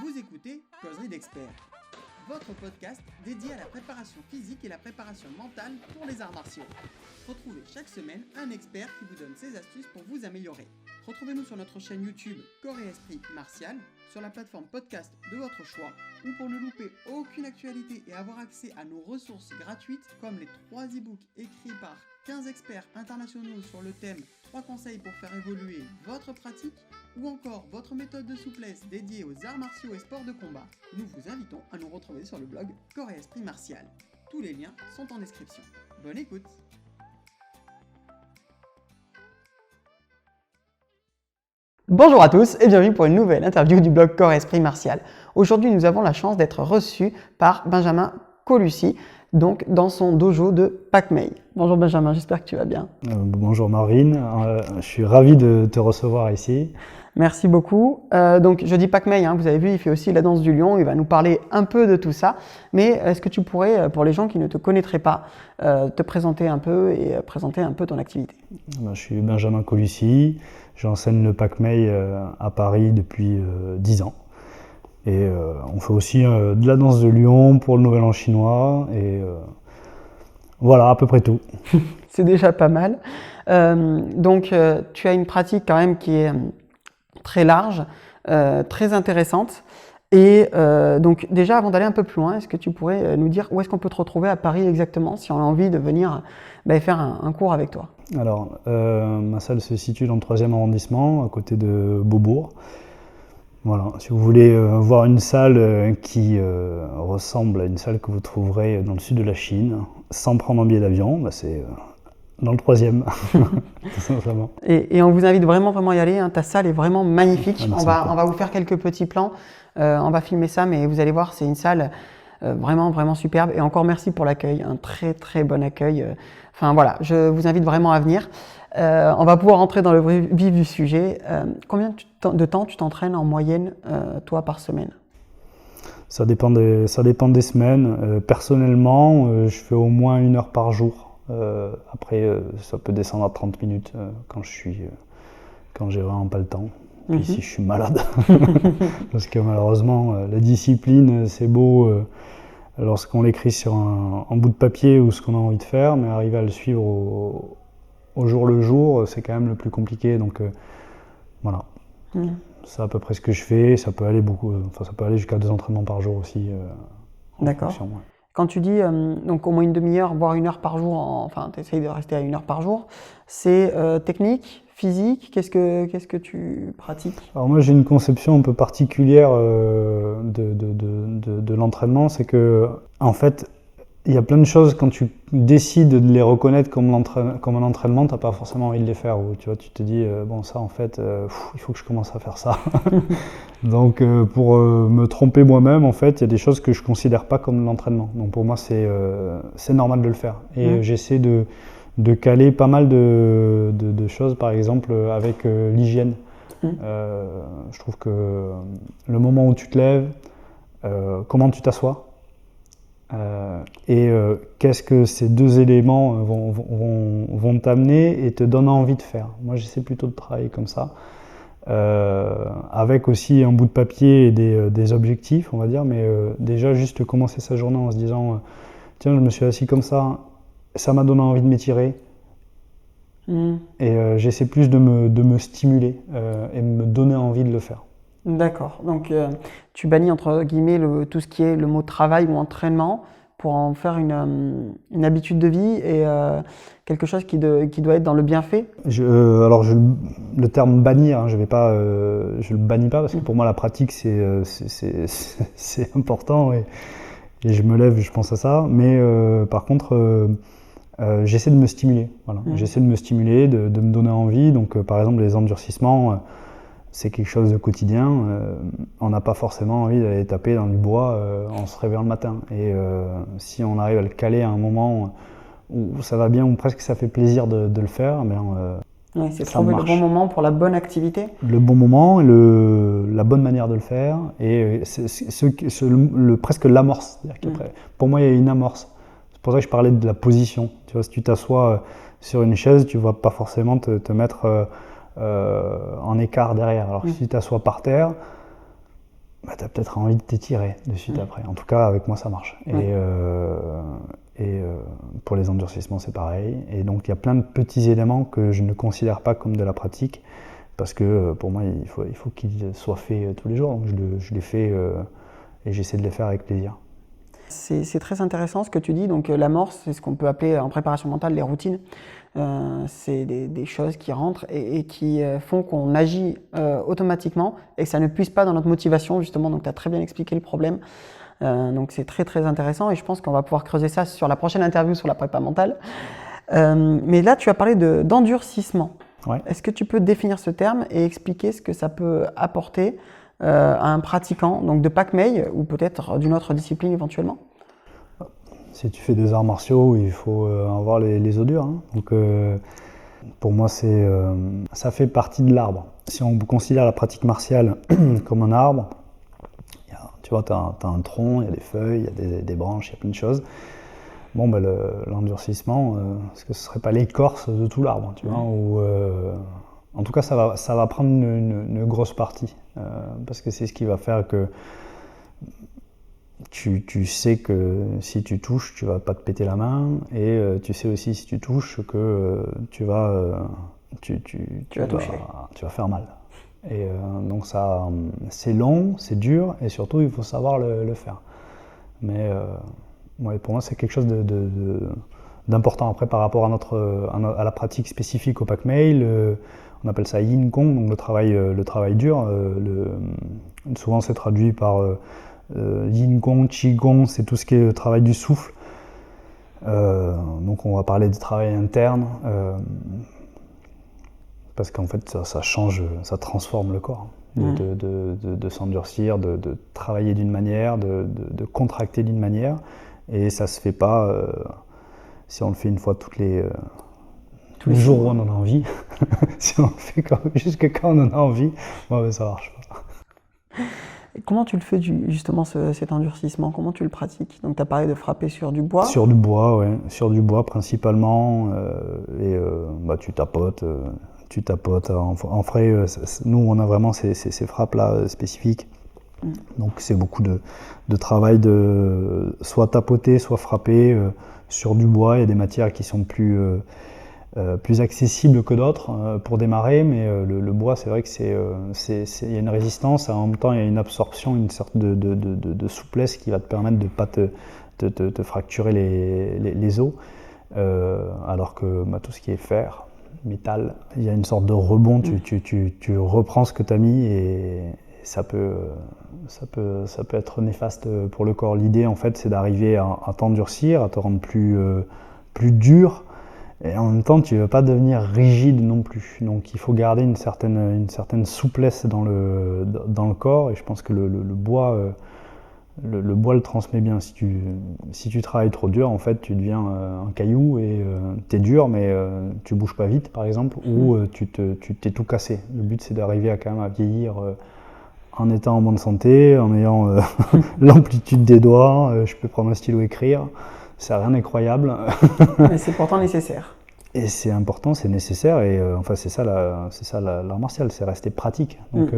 Vous écoutez Causerie d'experts, votre podcast dédié à la préparation physique et la préparation mentale pour les arts martiaux. Retrouvez chaque semaine un expert qui vous donne ses astuces pour vous améliorer. Retrouvez-nous sur notre chaîne YouTube Corps et Esprit Martial, sur la plateforme podcast de votre choix, ou pour ne louper aucune actualité et avoir accès à nos ressources gratuites comme les 3 e-books écrits par 15 experts internationaux sur le thème 3 conseils pour faire évoluer votre pratique, ou encore votre méthode de souplesse dédiée aux arts martiaux et sports de combat, nous vous invitons à nous retrouver sur le blog Corps et Esprit Martial. Tous les liens sont en description. Bonne écoute! Bonjour à tous et bienvenue pour une nouvelle interview du blog Corps et Esprit Martial. Aujourd'hui, nous avons la chance d'être reçus par Benjamin Colucci, donc dans son dojo de Pak Mei. Bonjour Benjamin, j'espère que tu vas bien. Bonjour Marvin, je suis ravi de te recevoir ici. Merci beaucoup. Donc je dis Pak Mei, vous avez vu, il fait aussi la danse du lion, il va nous parler un peu de tout ça. Mais est-ce que tu pourrais, pour les gens qui ne te connaîtraient pas, te présenter un peu et présenter un peu ton activité? Je suis Benjamin Colucci, j'enseigne le Pak Mei à Paris depuis 10 ans. Et on fait aussi de la danse de lion pour le Nouvel An chinois et voilà, à peu près tout. C'est déjà pas mal. Donc tu as une pratique quand même qui est très large, très intéressante. Et donc déjà, avant d'aller un peu plus loin, est-ce que tu pourrais nous dire où est-ce qu'on peut te retrouver à Paris exactement si on a envie de venir faire un cours avec toi? Alors, ma salle se situe dans le 3e arrondissement, à côté de Beaubourg. Voilà, si vous voulez voir une salle qui ressemble à une salle que vous trouverez dans le sud de la Chine, sans prendre un billet d'avion, c'est dans le 3e, tout simplement. Et on vous invite vraiment à y aller, ta salle est vraiment magnifique. On va vous faire quelques petits plans, on va filmer ça, mais vous allez voir, c'est une salle vraiment superbe. Et encore merci pour l'accueil, un très bon accueil. Enfin voilà, je vous invite vraiment à venir. On va pouvoir entrer dans le vif du sujet. Combien de temps tu t'entraînes en moyenne, toi, par semaine? Ça dépend des semaines. Personnellement, je fais au moins 1 heure par jour. Après, ça peut descendre à 30 minutes quand j'ai vraiment pas le temps. Puis si je suis malade. Parce que malheureusement, la discipline, c'est beau lorsqu'on l'écrit sur un bout de papier ou ce qu'on a envie de faire, mais arriver à le suivre au jour le jour, c'est quand même le plus compliqué. Donc voilà, c'est à peu près ce que je fais. Ça peut aller ça peut aller jusqu'à 2 entraînements par jour aussi. D'accord. Quand tu dis donc au moins une demi-heure, voire 1 heure par jour, tu essayes de rester à 1 heure par jour, c'est technique, physique, qu'est-ce que tu pratiques? Alors moi j'ai une conception un peu particulière de l'entraînement, c'est que en fait il y a plein de choses, quand tu décides de les reconnaître comme un entraînement, tu n'as pas forcément envie de les faire. Ou tu te dis, bon ça en fait, il faut que je commence à faire ça. Donc pour me tromper moi-même, en fait, il y a des choses que je ne considère pas comme l'entraînement. Donc pour moi, c'est normal de le faire. Et j'essaie de caler pas mal de choses, par exemple avec l'hygiène. Je trouve que le moment où tu te lèves, comment tu t'assois, qu'est-ce que ces 2 éléments vont t'amener et te donner envie de faire. Moi j'essaie plutôt de travailler comme ça, avec aussi un bout de papier et des objectifs, on va dire, mais déjà juste commencer sa journée en se disant tiens, je me suis assis comme ça m'a donné envie de m'étirer, et j'essaie plus de me stimuler et me donner envie de le faire. D'accord, donc tu bannis entre guillemets tout ce qui est le mot travail ou entraînement pour en faire une habitude de vie et quelque chose qui doit être dans le bienfait. Le terme bannir, je le bannis pas parce que pour moi la pratique c'est important et je me lève, je pense à ça, mais par contre j'essaie de me stimuler, voilà. J'essaie de me stimuler, de me donner envie, donc par exemple les endurcissements, c'est quelque chose de quotidien. On n'a pas forcément envie d'aller taper dans du bois en se réveillant le matin. Et si on arrive à le caler à un moment où ça va bien, où presque ça fait plaisir de le faire, c'est trouver le bon moment pour la bonne activité. Le bon moment, la bonne manière de le faire, et presque l'amorce. Pour moi, il y a une amorce. C'est pour ça que je parlais de la position. Tu vois, si tu t'assois sur une chaise, tu ne vas pas forcément te mettre en écart derrière. Alors que si tu t'assois par terre, tu as peut-être envie de t'étirer de suite après. En tout cas, avec moi, ça marche. Et pour les endurcissements, c'est pareil. Et donc, il y a plein de petits éléments que je ne considère pas comme de la pratique, parce que pour moi, il faut qu'ils soient faits tous les jours. Donc, je les fais et j'essaie de les faire avec plaisir. C'est très intéressant ce que tu dis. Donc, l'amorce, c'est ce qu'on peut appeler en préparation mentale les routines. C'est des choses qui rentrent et qui font qu'on agit automatiquement et que ça ne puise pas dans notre motivation, justement. Donc, tu as très bien expliqué le problème. Donc, c'est très, très intéressant et je pense qu'on va pouvoir creuser ça sur la prochaine interview sur la prépa mentale. Mais là, tu as parlé d'endurcissement. Ouais. Est-ce que tu peux définir ce terme et expliquer ce que ça peut apporter à un pratiquant, donc de PAC-MEI ou peut-être d'une autre discipline éventuellement? Si tu fais des arts martiaux, il faut avoir les os durs. Hein. Donc, pour moi, ça fait partie de l'arbre. Si on considère la pratique martiale comme un arbre, tu vois, tu as un tronc, il y a des feuilles, il y a des branches, il y a plein de choses. Bon, ben, l'endurcissement, est-ce que ce ne serait pas l'écorce de tout l'arbre, tu vois, ou, en tout cas, ça va prendre une grosse partie, parce que c'est ce qui va faire que tu sais que si tu touches, tu vas pas te péter la main, et tu sais aussi si tu touches que tu vas faire mal. Et donc ça, c'est long, c'est dur, et surtout il faut savoir le faire. Mais pour moi, c'est quelque chose d'important. Après, par rapport à la pratique spécifique au PAC-MEI, on appelle ça Yin Kong, donc le travail dur. Souvent, c'est traduit par Yin Kong, Qi Gong, c'est tout ce qui est le travail du souffle. Donc, on va parler du travail interne, parce qu'en fait, ça change, ça transforme le corps. De s'endurcir, de travailler d'une manière, de contracter d'une manière. Et ça se fait pas si on le fait une fois tous les jours où on en a envie. Si on le fait jusque quand on en a envie, ça marche pas. Et comment tu le fais justement cet endurcissement? Comment tu le pratiques? Donc tu as parlé de frapper sur du bois. Sur du bois, ouais. Sur du bois principalement. Tu tapotes. En frais, nous on a vraiment ces frappes-là spécifiques. Donc c'est beaucoup de travail de soit tapoter, soit frapper sur du bois. Il y a des matières qui sont plus accessibles que d'autres pour démarrer, mais le bois, c'est vrai que il y a une résistance, en même temps il y a une absorption, une sorte de souplesse qui va te permettre de ne pas te fracturer les os, alors que tout ce qui est fer, métal, il y a une sorte de rebond, tu reprends ce que tu as mis et ça peut être néfaste pour le corps. L'idée, en fait, c'est d'arriver à t'endurcir, à te rendre plus dur, et en même temps, tu ne veux pas devenir rigide non plus. Donc, il faut garder une certaine souplesse dans le corps, et je pense que le bois le transmet bien. Si tu travailles trop dur, en fait, tu deviens un caillou et tu es dur, mais tu bouges pas vite, par exemple, ou tu t'es tout cassé. Le but, c'est d'arriver quand même à vieillir en étant en bonne santé, en ayant l'amplitude des doigts. Je peux prendre un stylo et écrire. C'est rien d'incroyable. Mais c'est pourtant nécessaire. Et c'est important, c'est nécessaire. Et c'est ça l'art martial, c'est rester pratique. Donc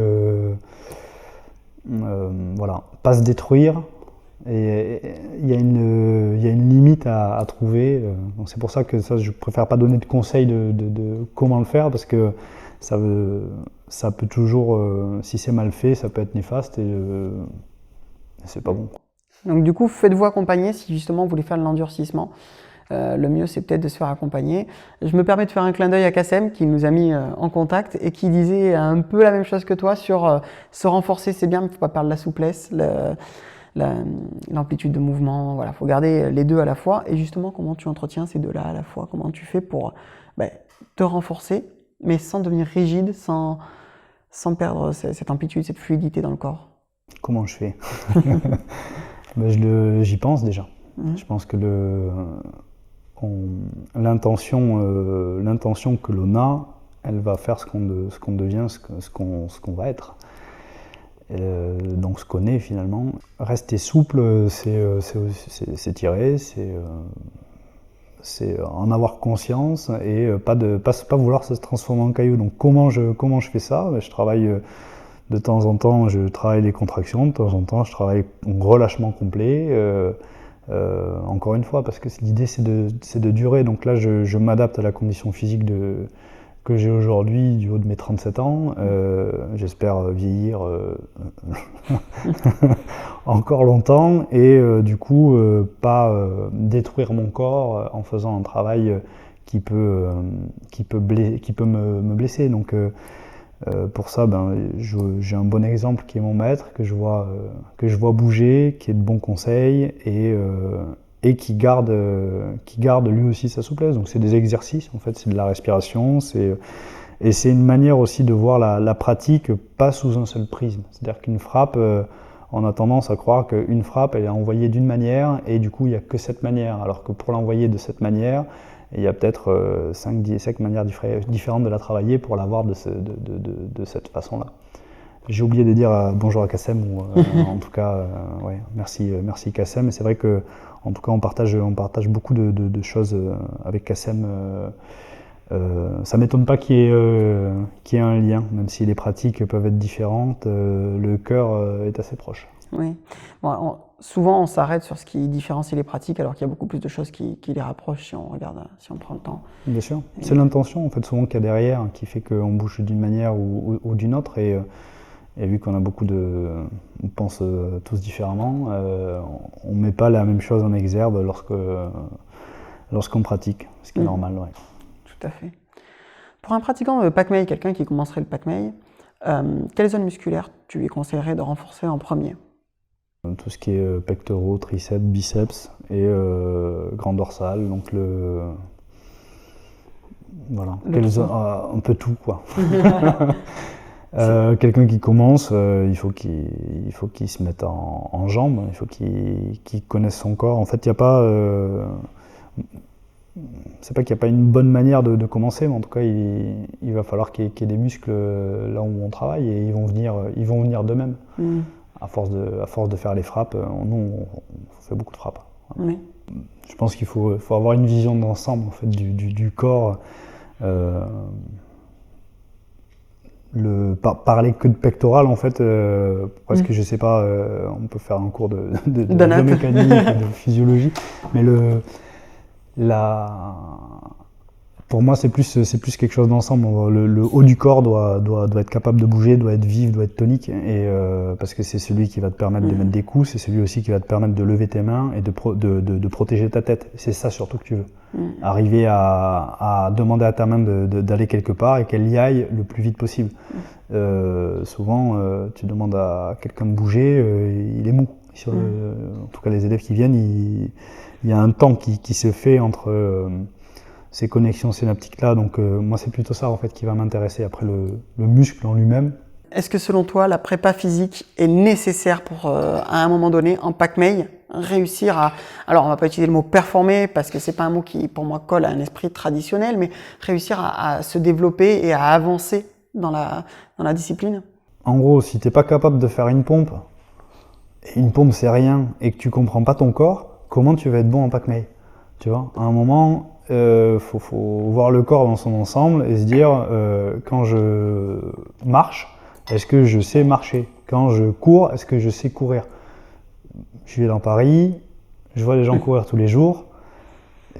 voilà, pas se détruire. Et il y a une limite à trouver. Donc c'est pour ça que je préfère pas donner de conseils de comment le faire, parce que ça peut toujours, si c'est mal fait, ça peut être néfaste et c'est pas bon. Donc du coup, faites-vous accompagner si justement vous voulez faire de l'endurcissement. Le mieux, c'est peut-être de se faire accompagner. Je me permets de faire un clin d'œil à Kassem, qui nous a mis en contact et qui disait un peu la même chose que toi sur se renforcer, c'est bien, mais il ne faut pas perdre la souplesse, l'amplitude de mouvement. Voilà, faut garder les deux à la fois. Et justement, comment tu entretiens ces deux-là à la fois? Comment tu fais pour te renforcer, mais sans devenir rigide, sans perdre cette amplitude, cette fluidité dans le corps? Comment je fais? J'y pense déjà. Je pense que l'intention que l'on a, elle va faire ce qu'on devient, ce qu'on va être. Donc ce qu'on est finalement. Rester souple, c'est tirer, c'est en avoir conscience et pas vouloir se transformer en caillou. Donc comment je fais ça? Je travaille De temps en temps, je travaille les contractions, de temps en temps, je travaille en relâchement complet. Encore une fois, parce que l'idée, c'est de durer. Donc là, je m'adapte à la condition physique que j'ai aujourd'hui du haut de mes 37 ans. J'espère vieillir encore longtemps et du coup, pas détruire mon corps en faisant un travail qui peut me blesser. Donc, pour ça, j'ai un bon exemple qui est mon maître, que je vois bouger, qui est de bons conseils et qui garde lui aussi sa souplesse. Donc c'est des exercices, en fait, c'est de la respiration, et c'est une manière aussi de voir la pratique pas sous un seul prisme. C'est-à-dire qu'une frappe, on a tendance à croire qu'une frappe, elle est envoyée d'une manière et du coup il n'y a que cette manière, alors que pour l'envoyer de cette manière, il y a peut-être 5 manières différentes de la travailler pour l'avoir de cette façon-là. J'ai oublié de dire bonjour à Kassem, ou en tout cas, merci Kassem. Et c'est vrai que, en tout cas, on partage beaucoup de choses avec Kassem. Ça m'étonne pas qu'il y ait un lien, même si les pratiques peuvent être différentes. Le cœur est assez proche. Oui. Bon, souvent, on s'arrête sur ce qui différencie les pratiques, alors qu'il y a beaucoup plus de choses qui les rapprochent si on prend le temps. Bien sûr. C'est l'intention, en fait, souvent qu'il y a derrière, qui fait qu'on bouge d'une manière ou d'une autre. Et vu qu'on a on pense tous différemment, on ne met pas la même chose en exergue lorsqu'on pratique, ce qui est normal. Ouais. Tout à fait. Pour un pratiquant PACMEI, quelqu'un qui commencerait le PACMEI, quelle zone musculaire tu lui conseillerais de renforcer en premier? Tout ce qui est pectoraux, triceps, biceps et grand dorsal, donc voilà, un peu tout, quoi. Quelqu'un qui commence, il faut qu'il se mette en jambes, il faut qu'il connaisse son corps. En fait, il n'y a pas, c'est pas qu'il n'y a pas une bonne manière de commencer, mais en tout cas, il va falloir qu'il y ait des muscles là où on travaille et ils vont venir d'eux-mêmes. À force de faire les frappes, nous on fait beaucoup de frappes. Oui. Je pense qu'il faut avoir une vision d'ensemble en fait, du corps. Parler que de pectoral en fait, parce que je sais pas, on peut faire un cours de mécanique, de physiologie, mais pour moi, c'est plus quelque chose d'ensemble. Le haut du corps doit être capable de bouger, doit être vif, doit être tonique, et parce que c'est celui qui va te permettre de mettre des coups, c'est celui aussi qui va te permettre de lever tes mains et de protéger ta tête. C'est ça surtout que tu veux. Arriver à demander à ta main d'aller quelque part et qu'elle y aille le plus vite possible. Souvent, tu demandes à quelqu'un de bouger, il est mou. En tout cas, les élèves qui viennent, il y a un temps qui se fait entre ces connexions synaptiques-là, donc moi c'est plutôt ça en fait qui va m'intéresser, après le muscle en lui-même. Est-ce que selon toi la prépa physique est nécessaire pour à un moment donné en PACMEI réussir à, alors on va pas utiliser le mot performer parce que c'est pas un mot qui pour moi colle à un esprit traditionnel, mais réussir à se développer et à avancer dans la discipline? En gros, si t'es pas capable de faire une pompe, et une pompe c'est rien, et que tu comprends pas ton corps, comment tu vas être bon en PACMEI? Tu vois, à un moment, faut voir le corps dans son ensemble et se dire, quand je marche, est-ce que je sais marcher? Quand je cours, est-ce que je sais courir? Je vais dans Paris, je vois les gens courir tous les jours.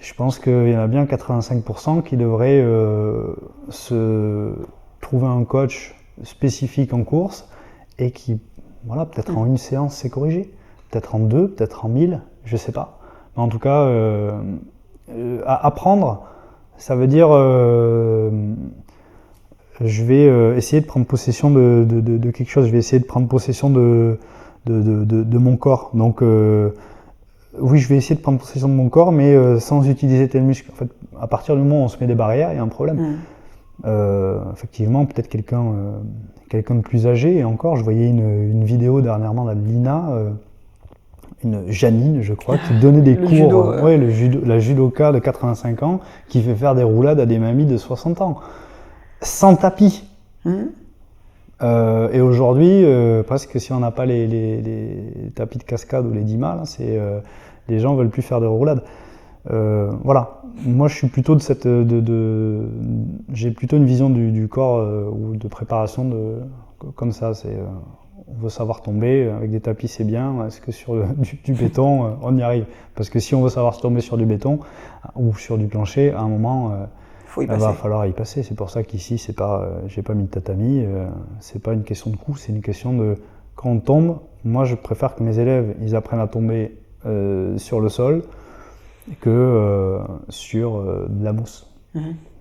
Je pense qu'il y en a bien 85% qui devraient se trouver un coach spécifique en course et qui, voilà, peut-être en une séance s'est corrigé, peut-être en 2, peut-être en 1000, je sais pas. Mais en tout cas, apprendre, ça veut dire je vais essayer de prendre possession de quelque chose, je vais essayer de prendre possession de mon corps. Donc oui, je vais essayer de prendre possession de mon corps, mais sans utiliser tel muscle. En fait, à partir du moment où on se met des barrières, il y a un problème. Effectivement, peut-être quelqu'un de plus âgé, et encore, je voyais une vidéo dernièrement de Lina, une Janine, je crois, qui donnait des cours, judo, la judoka de 85 ans, qui fait faire des roulades à des mamies de 60 ans, sans tapis. Et aujourd'hui, presque si on n'a pas les tapis de cascade ou les DIMA, là, les gens veulent plus faire de roulades. Voilà, moi je suis plutôt j'ai plutôt une vision du corps ou de préparation comme ça, on veut savoir tomber, avec des tapis c'est bien, est-ce que sur du béton, on y arrive? Parce que si on veut savoir tomber sur du béton ou sur du plancher, à un moment, il va falloir y passer. C'est pour ça qu'ici, j'ai pas mis de tatami, c'est pas une question de coup, c'est une question de, quand on tombe, moi je préfère que mes élèves, ils apprennent à tomber sur le sol que sur de la mousse.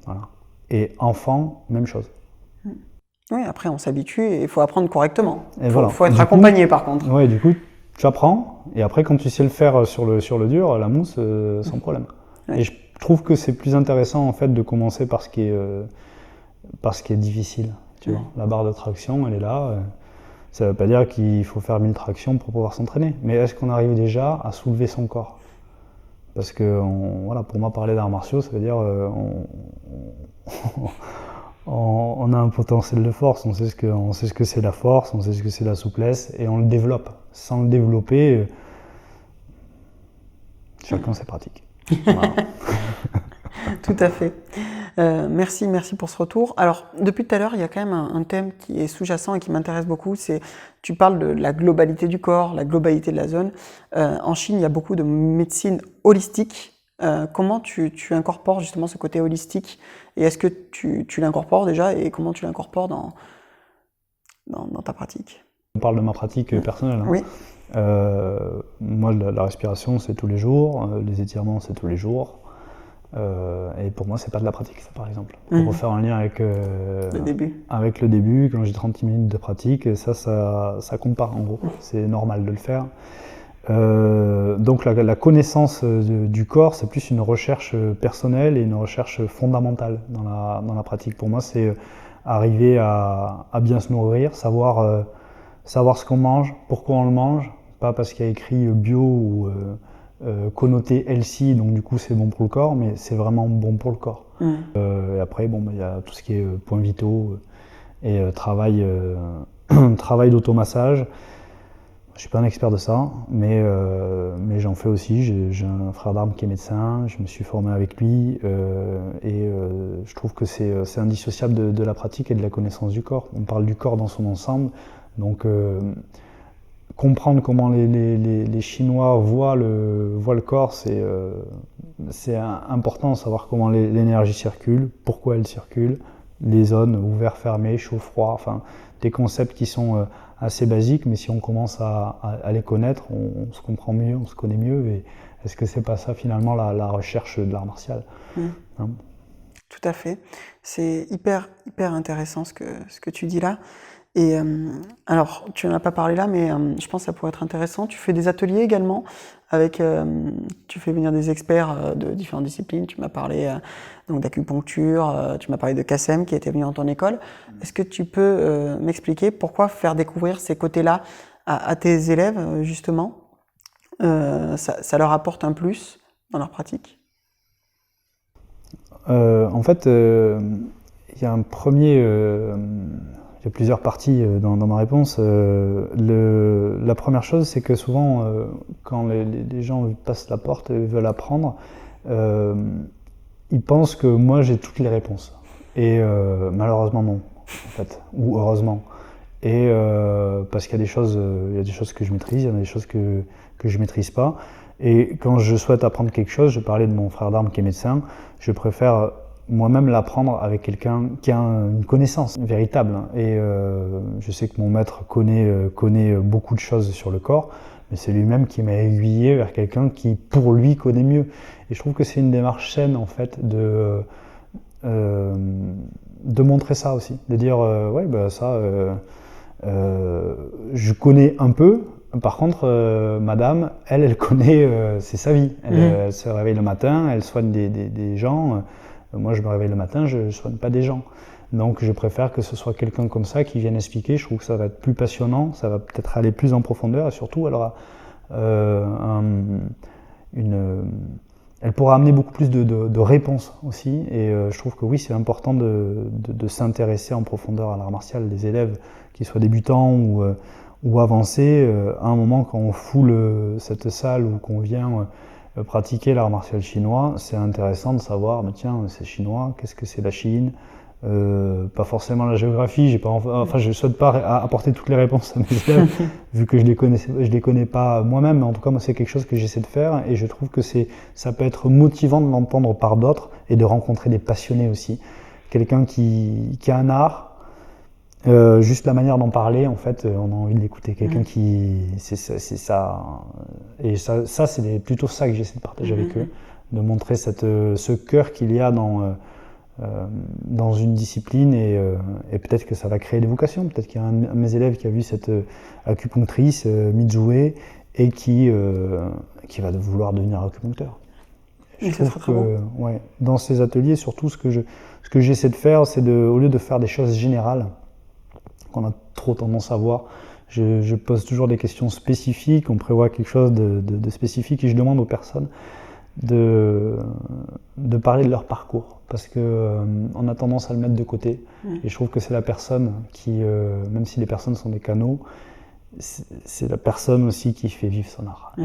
Voilà. Et enfant, même chose. Oui, après on s'habitue et il faut apprendre correctement. Il voilà. faut être accompagné par contre. Oui, du coup, tu apprends et après quand tu sais le faire sur le dur, la mousse, sans problème. Ouais. Et je trouve que c'est plus intéressant en fait de commencer par ce qui est difficile. Tu vois, la barre de traction, elle est là. Ça ne veut pas dire qu'il faut faire 1000 tractions pour pouvoir s'entraîner. Mais est-ce qu'on arrive déjà à soulever son corps? Parce que voilà, pour moi, parler d'arts martiaux, ça veut dire on a un potentiel de force, on sait ce que c'est la force, on sait ce que c'est la souplesse, et on le développe. Sans le développer, chacun ses pratiques. Voilà. Tout à fait. Merci pour ce retour. Alors, depuis tout à l'heure, il y a quand même un thème qui est sous-jacent et qui m'intéresse beaucoup, tu parles de la globalité du corps, la globalité de la zone. En Chine, il y a beaucoup de médecine holistique. Comment tu incorpores justement ce côté holistique, et est-ce que tu l'incorpores déjà, et comment tu l'incorpores dans ta pratique? On parle de ma pratique personnelle. Hein. Oui. Moi, la respiration, c'est tous les jours, les étirements, c'est tous les jours. Et pour moi, c'est pas de la pratique, ça, par exemple. Pour refaire un lien avec le début. Avec le début, quand j'ai 30 minutes de pratique, ça compte pas, en gros. C'est normal de le faire. Donc la connaissance du corps, c'est plus une recherche personnelle et une recherche fondamentale dans la pratique. Pour moi, c'est arriver à bien se nourrir, savoir ce qu'on mange, pourquoi on le mange, pas parce qu'il y a écrit bio ou connoté healthy, donc du coup c'est bon pour le corps, mais c'est vraiment bon pour le corps. Et après, y a tout ce qui est points vitaux et travail d'automassage. Je suis pas un expert de ça, mais j'en fais aussi. J'ai un frère d'armes qui est médecin, je me suis formé avec lui, et je trouve que c'est indissociable de la pratique et de la connaissance du corps. On parle du corps dans son ensemble, donc comprendre comment les Chinois voient le corps, c'est important, savoir comment l'énergie circule, pourquoi elle circule, les zones ouvertes, fermées, chaud, froid, enfin des concepts qui sont assez basiques, mais si on commence à les connaître, on se comprend mieux, on se connaît mieux. Et est-ce que c'est pas ça finalement la recherche de l'art martial? Hein? Tout à fait. C'est hyper intéressant ce que tu dis là. Et alors, tu n'en as pas parlé là, mais je pense que ça pourrait être intéressant. Tu fais des ateliers également avec, tu fais venir des experts de différentes disciplines. Tu m'as parlé donc d'acupuncture, tu m'as parlé de Kassem qui était venu dans ton école. Est-ce que tu peux m'expliquer pourquoi faire découvrir ces côtés-là à tes élèves, justement? Ça leur apporte un plus dans leur pratique? En fait, il y a un premier... Il y a plusieurs parties dans ma réponse. La première chose, c'est que souvent, quand les gens passent la porte et veulent apprendre, ils pensent que moi j'ai toutes les réponses. Et malheureusement non, en fait, ou heureusement. Et parce qu'il y a des choses que je maîtrise, il y en a des choses que je maîtrise pas. Et quand je souhaite apprendre quelque chose, je parlais de mon frère d'armes qui est médecin, je préfère moi-même l'apprendre avec quelqu'un qui a une connaissance véritable. Et je sais que mon maître connaît beaucoup de choses sur le corps, mais c'est lui-même qui m'a aiguillé vers quelqu'un qui, pour lui, connaît mieux. Et je trouve que c'est une démarche saine, en fait, de montrer ça aussi. De dire, je connais un peu. Par contre, madame, elle connaît, c'est sa vie. Elle se réveille le matin, elle soigne des gens. Moi, je me réveille le matin, je ne soigne pas des gens. Donc, je préfère que ce soit quelqu'un comme ça qui vienne expliquer. Je trouve que ça va être plus passionnant, ça va peut-être aller plus en profondeur et surtout, elle pourra amener beaucoup plus de réponses aussi. Et je trouve que oui, c'est important de s'intéresser en profondeur à l'art martial. Les élèves, qu'ils soient débutants ou avancés, à un moment, quand on foule cette salle ou qu'on vient pratiquer l'art martial chinois, c'est intéressant de savoir, mais tiens, c'est chinois, qu'est-ce que c'est la Chine, pas forcément la géographie, je ne souhaite pas apporter toutes les réponses à mes élèves, vu que je les connais pas moi-même, mais en tout cas, moi, c'est quelque chose que j'essaie de faire, et je trouve que ça peut être motivant de l'entendre par d'autres, et de rencontrer des passionnés aussi. Quelqu'un qui a un art, juste la manière d'en parler, en fait, on a envie de l'écouter. Quelqu'un c'est ça, et ça c'est plutôt ça que j'essaie de partager avec eux, de montrer ce cœur qu'il y a dans une discipline, et peut-être que ça va créer des vocations. Peut-être qu'il y a un de mes élèves qui a vu cette acupunctrice, Mizue, et qui va vouloir devenir acupuncteur. Je trouve que dans ces ateliers, surtout, ce que j'essaie de faire, c'est au lieu de faire des choses générales, qu'on a trop tendance à voir, je pose toujours des questions spécifiques, on prévoit quelque chose de spécifique, et je demande aux personnes de parler de leur parcours, parce que on a tendance à le mettre de côté, et je trouve que c'est la personne qui, même si les personnes sont des canaux, c'est la personne aussi qui fait vivre son art.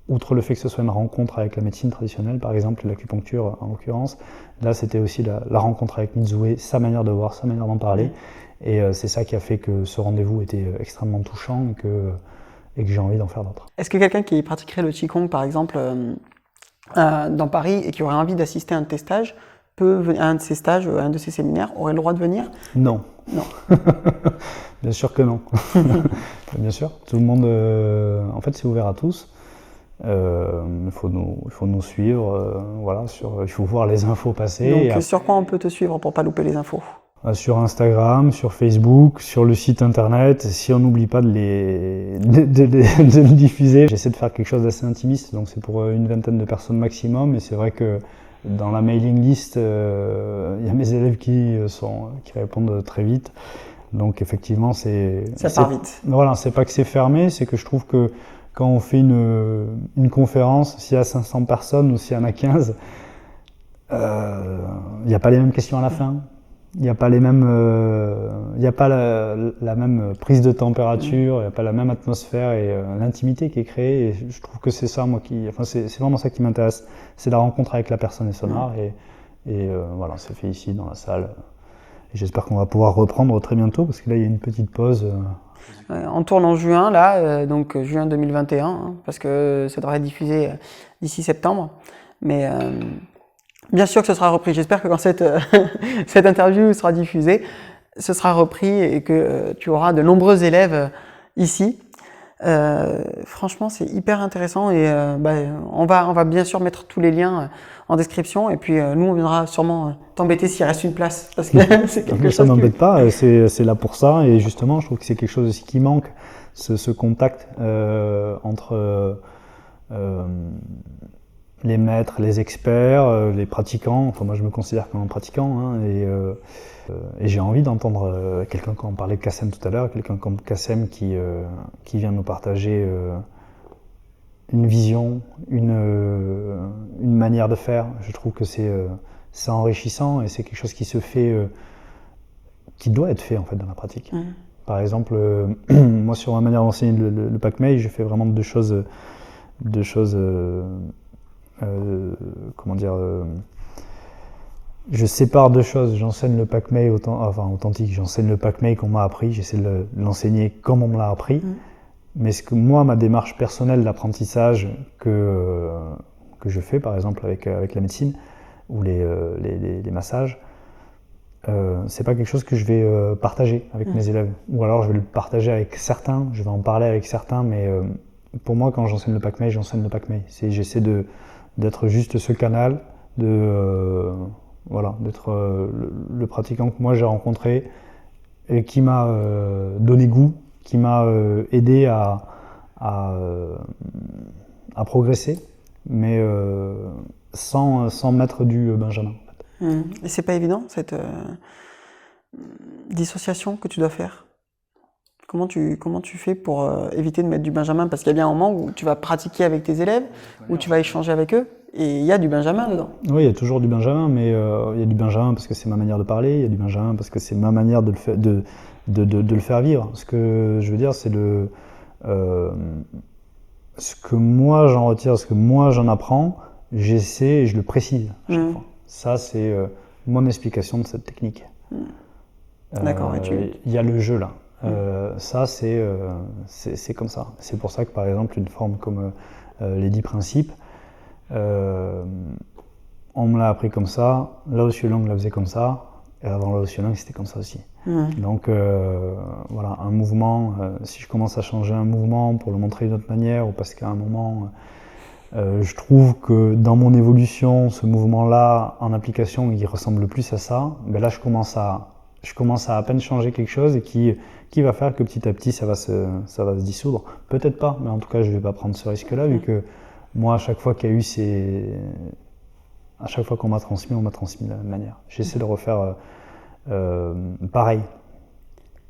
Outre le fait que ce soit une rencontre avec la médecine traditionnelle, par exemple l'acupuncture en l'occurrence, là c'était aussi la rencontre avec Mizue, sa manière de voir, sa manière d'en parler, et c'est ça qui a fait que ce rendez-vous était extrêmement touchant, et que j'ai envie d'en faire d'autres. Est-ce que quelqu'un qui pratiquerait le Qigong, par exemple, dans Paris, et qui aurait envie d'assister à un de tes stages, à un de ces stages, à un de ces séminaires, aurait le droit de venir? Non. Bien sûr que non. Bien sûr, tout le monde, en fait c'est ouvert à tous. Il faut nous suivre, il faut voir les infos passer. Donc sur quoi on peut te suivre pour pas louper les infos? Sur Instagram, sur Facebook, sur le site internet, si on n'oublie pas de le diffuser. J'essaie de faire quelque chose d'assez intimiste, donc c'est pour une vingtaine de personnes maximum, et c'est vrai que dans la mailing list, il y a mes élèves qui répondent très vite. Donc effectivement, ça part vite. Voilà, c'est pas que c'est fermé, c'est que je trouve que quand on fait une conférence, s'il y a 500 personnes ou s'il y en a 15, il n'y a pas les mêmes questions à la fin. Il n'y a pas la même prise de température, il n'y a pas la même atmosphère, et l'intimité qui est créée. Et je trouve que c'est ça, c'est vraiment ça qui m'intéresse. C'est la rencontre avec la personne et son art. Et voilà, c'est fait ici, dans la salle. Et j'espère qu'on va pouvoir reprendre très bientôt, parce que là, il y a une petite pause. On tourne en juin, là, donc juin 2021, hein, parce que ça devrait être diffusé d'ici septembre. Mais bien sûr que ce sera repris. J'espère que quand cette interview sera diffusée, ce sera repris, et que tu auras de nombreux élèves ici. Franchement, c'est hyper intéressant, et on va bien sûr mettre tous les liens en description, et puis nous, on viendra sûrement t'embêter s'il reste une place, parce que c'est quelque chose. Ça m'embête pas, c'est là pour ça, et justement, je trouve que c'est quelque chose aussi qui manque, ce contact entre les maîtres, les experts, les pratiquants. Enfin, moi, je me considère comme un pratiquant, hein, et j'ai envie d'entendre quelqu'un, quand on parlait de Kassem tout à l'heure, quelqu'un comme Kassem qui vient nous partager une vision, une manière de faire. Je trouve que c'est enrichissant, et c'est quelque chose qui se fait, qui doit être fait en fait dans la pratique. Par exemple, moi sur ma manière d'enseigner le Pak-Mei, je fais vraiment deux choses. Je sépare deux choses. J'enseigne le Pak-Mei authentique, j'enseigne le Pak-Mei qu'on m'a appris, j'essaie de l'enseigner comme on me l'a appris. Mais ma démarche personnelle d'apprentissage que je fais, par exemple avec la médecine ou les massages, c'est pas quelque chose que je vais partager avec mes élèves. Ou alors je vais le partager avec certains, je vais en parler avec certains, mais pour moi, quand j'enseigne le Pak-Mei, j'enseigne le Pak-Mei. J'essaie d'être juste ce canal, d'être le pratiquant que moi j'ai rencontré, et qui m'a donné goût, qui m'a aidé à progresser, mais sans mettre du Benjamin. Et c'est pas évident, cette dissociation que tu dois faire? Comment tu fais pour éviter de mettre du Benjamin? Parce qu'il y a bien un moment où tu vas pratiquer avec tes élèves, où tu vas échanger avec eux, et il y a du Benjamin dedans. Oui, il y a toujours du Benjamin, mais il y a du Benjamin parce que c'est ma manière de parler, il y a du Benjamin parce que c'est ma manière de le faire vivre. Ce que je veux dire, c'est ce que moi j'en retire, ce que moi j'en apprends, j'essaie et je le précise à chaque fois. Ça, c'est mon explication de cette technique. D'accord. Il y a le jeu là. Ça, c'est comme ça. C'est pour ça que par exemple, une forme comme les 10 principes, on me l'a appris comme ça, Lao Tzu Long la faisait comme ça, et avant Lao Tzu Long, c'était comme ça aussi. Donc voilà, un mouvement, si je commence à changer un mouvement pour le montrer d'une autre manière, ou parce qu'à un moment, je trouve que dans mon évolution, ce mouvement-là, en application, il ressemble plus à ça, ben là je commence à peine changer quelque chose et qui va faire que petit à petit ça va se dissoudre. Peut-être pas, mais en tout cas je ne vais pas prendre ce risque-là, vu que moi à chaque fois qu'il y a eu à chaque fois qu'on m'a transmis, on m'a transmis de la même manière. J'essaie de refaire pareil.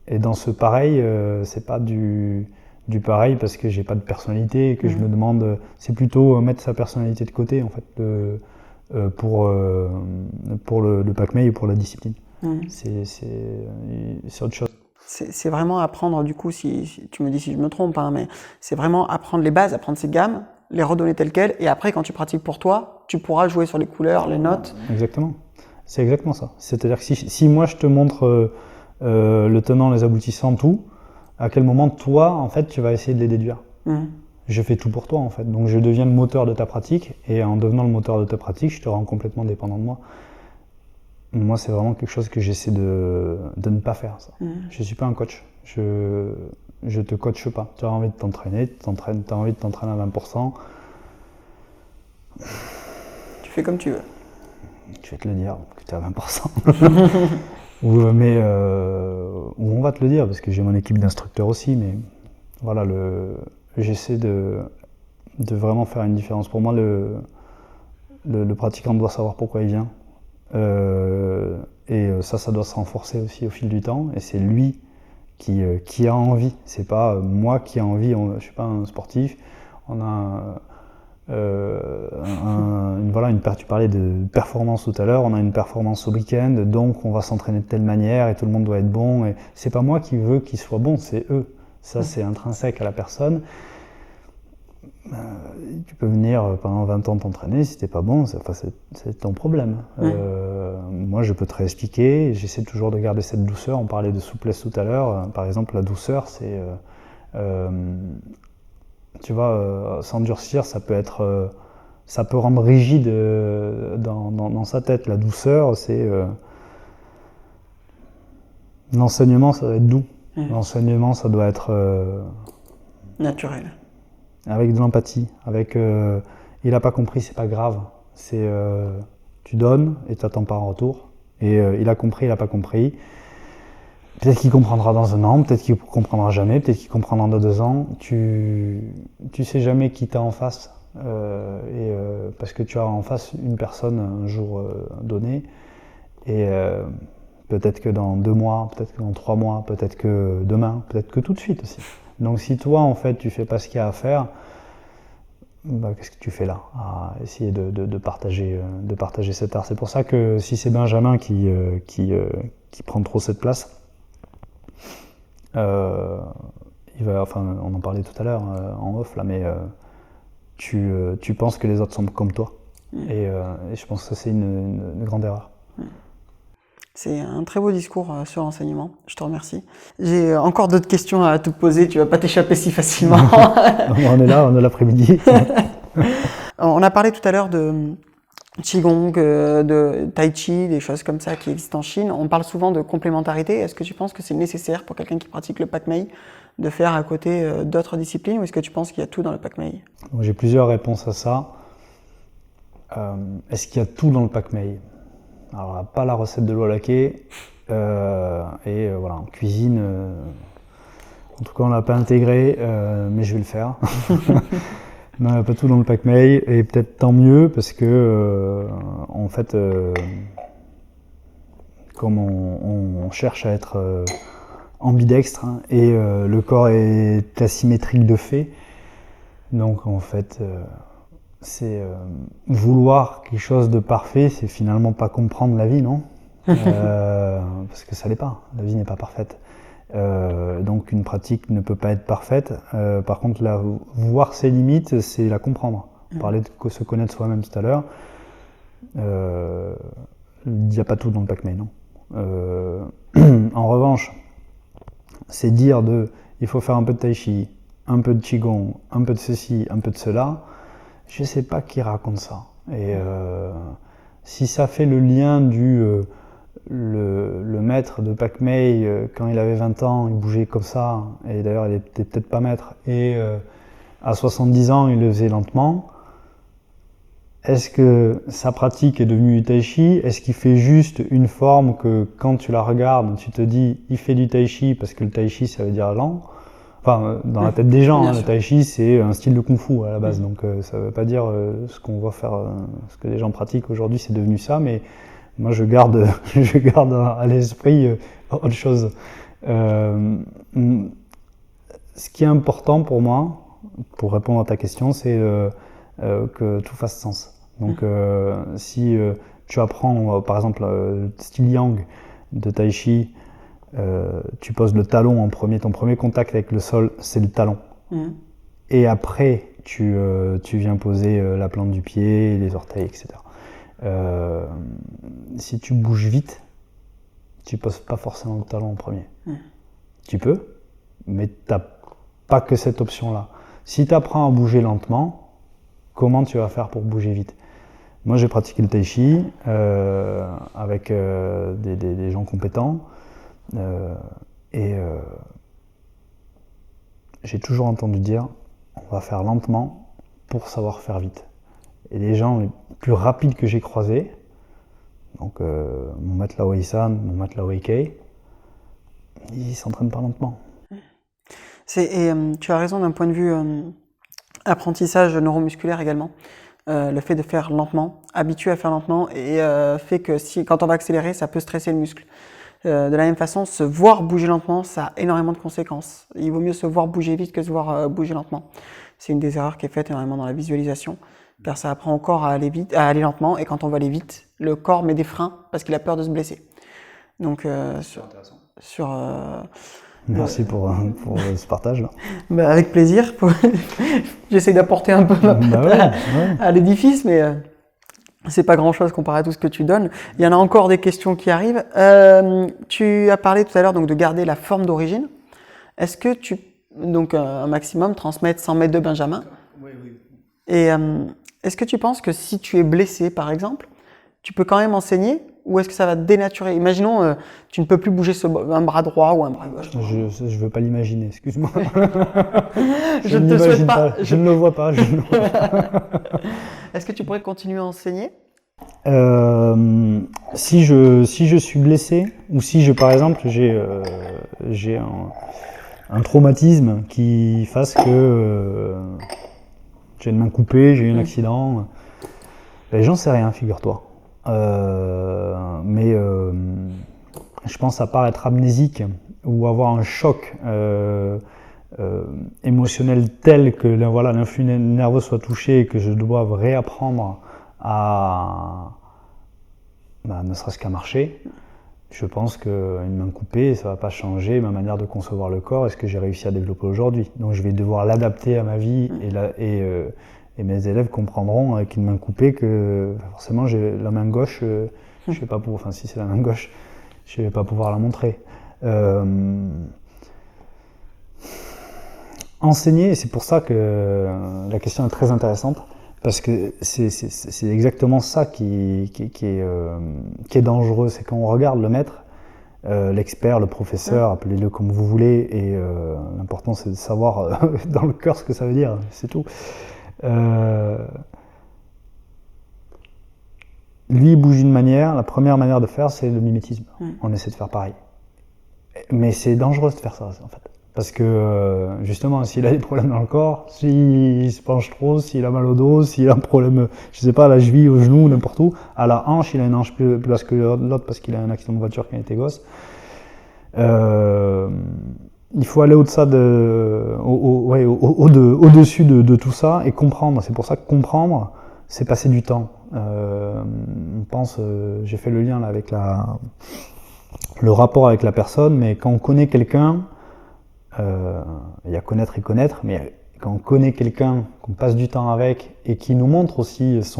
Et dans ce pareil, c'est pas du pareil parce que j'ai pas de personnalité et que je me demande, c'est plutôt mettre sa personnalité de côté en fait pour le PACMEI et pour la discipline. C'est autre chose. C'est vraiment apprendre, du coup, si tu me dis si je me trompe, hein, mais c'est vraiment apprendre les bases, apprendre ces gammes, les redonner telles quelles, et après, quand tu pratiques pour toi, tu pourras jouer sur les couleurs, les notes. Exactement. C'est exactement ça. C'est-à-dire que si moi je te montre le tenant, les aboutissants, tout, à quel moment toi, en fait, tu vas essayer de les déduire. Je fais tout pour toi, en fait. Donc je deviens le moteur de ta pratique, et en devenant le moteur de ta pratique, je te rends complètement dépendant de moi. Moi, c'est vraiment quelque chose que j'essaie de ne pas faire, ça. Je ne suis pas un coach. Je te coache pas. Tu as envie de t'entraîner, tu as envie de t'entraîner à 20%. Tu fais comme tu veux. Je vais te le dire, que tu es à 20%. Ou on va te le dire, parce que j'ai mon équipe d'instructeurs aussi, mais voilà, j'essaie de vraiment faire une différence. Pour moi, le pratiquant doit savoir pourquoi il vient. Et ça doit se renforcer aussi au fil du temps, et c'est lui qui a envie, c'est pas moi qui ai envie. Je suis pas un sportif, on a tu parlais de performance tout à l'heure, on a une performance au week-end, donc on va s'entraîner de telle manière et tout le monde doit être bon, et c'est pas moi qui veux qu'ils soient bons, c'est eux, ça c'est intrinsèque à la personne. Tu peux venir pendant 20 ans t'entraîner, si t'es pas bon, c'est ton problème. Moi je peux te réexpliquer, j'essaie toujours de garder cette douceur. On parlait de souplesse tout à l'heure, par exemple la douceur c'est, tu vois, s'endurcir ça peut rendre rigide dans sa tête. La douceur c'est, l'enseignement ça doit être doux, l'enseignement ça doit être naturel. Avec de l'empathie, il a pas compris, c'est pas grave, c'est tu donnes et tu attends pas en retour, et il a compris, il a pas compris, peut-être qu'il comprendra dans 1 an, peut-être qu'il comprendra jamais, peut-être qu'il comprendra dans 2 ans, tu sais jamais qui t'as en face, parce que tu as en face une personne un jour donné, et peut-être que dans 2 mois, peut-être que dans 3 mois, peut-être que demain, peut-être que tout de suite aussi. Donc si toi en fait tu fais pas ce qu'il y a à faire, qu'est-ce que tu fais là à essayer de partager cet art. C'est pour ça que si c'est Benjamin qui prend trop cette place, on en parlait tout à l'heure en off là, mais tu penses que les autres sont comme toi, et je pense que c'est une grande erreur. C'est un très beau discours sur l'enseignement, je te remercie. J'ai encore d'autres questions à te poser, tu vas pas t'échapper si facilement. On est là, on a l'après-midi. On a parlé tout à l'heure de Qigong, de Tai Chi, des choses comme ça qui existent en Chine. On parle souvent de complémentarité. Est-ce que tu penses que c'est nécessaire pour quelqu'un qui pratique le PACMEI de faire à côté d'autres disciplines, ou est-ce que tu penses qu'il y a tout dans le PACMEI? J'ai plusieurs réponses à ça. Est-ce qu'il y a tout dans le PACMEI? Alors, pas la recette de l'eau à laquée, voilà, en cuisine, en tout cas on l'a pas intégré, mais je vais le faire. Non, il n'y a pas tout dans le PACMEI, et peut-être tant mieux, parce que, en fait, comme on cherche à être ambidextre, hein, et le corps est asymétrique de fait, donc en fait, c'est vouloir quelque chose de parfait, c'est finalement pas comprendre la vie, non? Parce que ça l'est pas, la vie n'est pas parfaite. Donc une pratique ne peut pas être parfaite. Par contre, voir ses limites, c'est la comprendre. On parlait de se connaître soi-même tout à l'heure. il n'y a pas tout dans le Pak Mei, non. En revanche, c'est dire il faut faire un peu de Tai Chi, un peu de Qigong, un peu de ceci, un peu de cela. Je ne sais pas qui raconte ça. Et si ça fait le lien le maître de Pak Mei, quand il avait 20 ans, il bougeait comme ça, et d'ailleurs il n'était peut-être pas maître, et à 70 ans, il le faisait lentement. Est-ce que sa pratique est devenue du Tai Chi? Est-ce qu'il fait juste une forme que quand tu la regardes, tu te dis il fait du Tai Chi parce que le Tai Chi ça veut dire lent? Enfin, dans la tête des gens, le Tai Chi c'est un style de Kung Fu à la base, donc ça ne veut pas dire ce qu'on voit faire, ce que les gens pratiquent aujourd'hui, c'est devenu ça, mais moi je garde à l'esprit autre chose. Ce qui est important pour moi, pour répondre à ta question, c'est que tout fasse sens. Donc si tu apprends par exemple style Yang de Tai Chi, tu poses le talon en premier, ton premier contact avec le sol c'est le talon. Et après tu viens poser la plante du pied, les orteils, etc. Si tu bouges vite, tu poses pas forcément le talon en premier. Tu peux, mais tu n'as pas que cette option-là. Si tu apprends à bouger lentement, comment tu vas faire pour bouger vite? Moi, j'ai pratiqué le Tai Chi avec des gens compétents et j'ai toujours entendu dire on va faire lentement pour savoir faire vite. Et les gens les plus rapides que j'ai croisés, donc mon maître Lao Wei-san, mon maître Lao Wei-kei, ils s'entraînent pas lentement. Tu as raison d'un point de vue apprentissage neuromusculaire également. Le fait de faire lentement, habitué à faire lentement, et fait que quand on va accélérer, ça peut stresser le muscle. De la même façon, se voir bouger lentement, ça a énormément de conséquences. Il vaut mieux se voir bouger vite que se voir bouger lentement. C'est une des erreurs qui est faite énormément dans la visualisation, car ça apprend au corps à aller vite, à aller lentement, et quand on va aller vite, le corps met des freins parce qu'il a peur de se blesser. Donc, Merci pour ce partage là. Bah, avec plaisir. J'essaie d'apporter un peu à l'édifice, mais c'est pas grand-chose comparé à tout ce que tu donnes. Il y en a encore des questions qui arrivent. Tu as parlé tout à l'heure donc de garder la forme d'origine. Est-ce que donc un maximum transmettre 100 mètres de Benjamin? Oui. Et est-ce que tu penses que si tu es blessé, par exemple, tu peux quand même enseigner? Ou est-ce que ça va te dénaturer? Imaginons, tu ne peux plus bouger un bras droit ou un bras gauche. Je ne veux pas l'imaginer, excuse-moi. Je ne te souhaite pas. Je ne le vois pas. Est-ce que tu pourrais continuer à enseigner? Si je suis blessé, ou si par exemple j'ai un traumatisme qui fasse que j'ai une main coupée, j'ai eu un accident, j'en sais rien, figure-toi. Mais je pense à part être amnésique ou avoir un choc émotionnel tel que l'influx nerveux soit touché et que je dois réapprendre à ne serait-ce qu'à marcher. Je pense qu'une main coupée, ça ne va pas changer ma manière de concevoir le corps et ce que j'ai réussi à développer aujourd'hui. Donc je vais devoir l'adapter à ma vie et mes élèves comprendront avec une main coupée que forcément j'ai la main gauche, je vais pas pouvoir, enfin si c'est la main gauche, je vais pas pouvoir la montrer. Enseigner, et c'est pour ça que la question est très intéressante, parce que c'est exactement ça qui est dangereux, c'est quand on regarde le maître, l'expert, le professeur, appelez-le comme vous voulez, et l'important c'est de savoir dans le cœur ce que ça veut dire, c'est tout. Lui il bouge d'une manière, la première manière de faire c'est le mimétisme, on essaie de faire pareil. Mais c'est dangereux de faire ça en fait. Parce que justement, s'il a des problèmes dans le corps, s'il se penche trop, s'il a mal au dos, s'il a un problème, je sais pas, à la cheville, au genou, n'importe où, à la hanche, il a une hanche plus basse que l'autre parce qu'il a un accident de voiture quand il était gosse. Il faut aller au-dessus de tout ça et comprendre. C'est pour ça que comprendre, c'est passer du temps. On pense, j'ai fait le lien là avec le rapport avec la personne, mais quand on connaît quelqu'un, il y a connaître et connaître, mais quand on connaît quelqu'un, qu'on passe du temps avec et qui nous montre aussi ses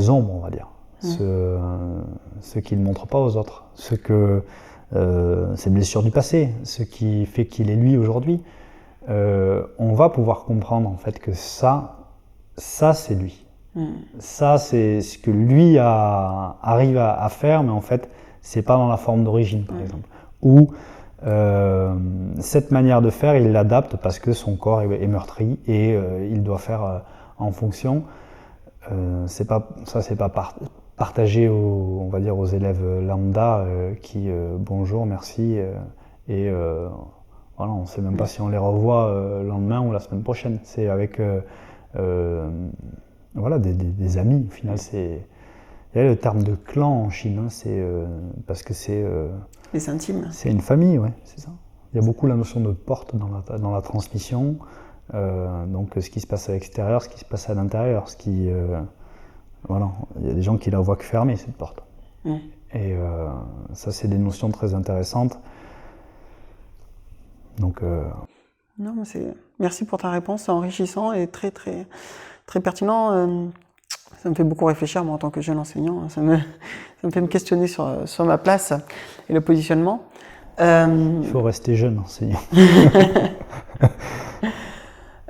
ombres, on va dire. ce qu'il ne montre pas aux autres, ses blessures du passé, ce qui fait qu'il est lui aujourd'hui. On va pouvoir comprendre en fait que ça c'est lui. Ça c'est ce que lui arrive à faire, mais en fait c'est pas dans la forme d'origine par exemple. Ou cette manière de faire, il l'adapte parce que son corps est meurtri et il doit faire en fonction. C'est pas partagé on va dire aux élèves lambda qui bonjour, merci et voilà, on ne sait même pas si on les revoit le lendemain ou la semaine prochaine. C'est avec voilà, des amis. Au final, il y a le terme de clan en Chine, hein, c'est parce que c'est les intimes. C'est une famille, ouais, c'est ça. Il y a beaucoup la notion de porte dans la transmission. Donc ce qui se passe à l'extérieur, ce qui se passe à l'intérieur, voilà, il y a des gens qui la voient que fermée cette porte. Et ça, c'est des notions très intéressantes. Donc, non, mais merci pour ta réponse, c'est enrichissant et très très très pertinent. Ça me fait beaucoup réfléchir, moi, en tant que jeune enseignant. Ça me fait me questionner sur ma place et le positionnement. Il faut rester jeune enseignant.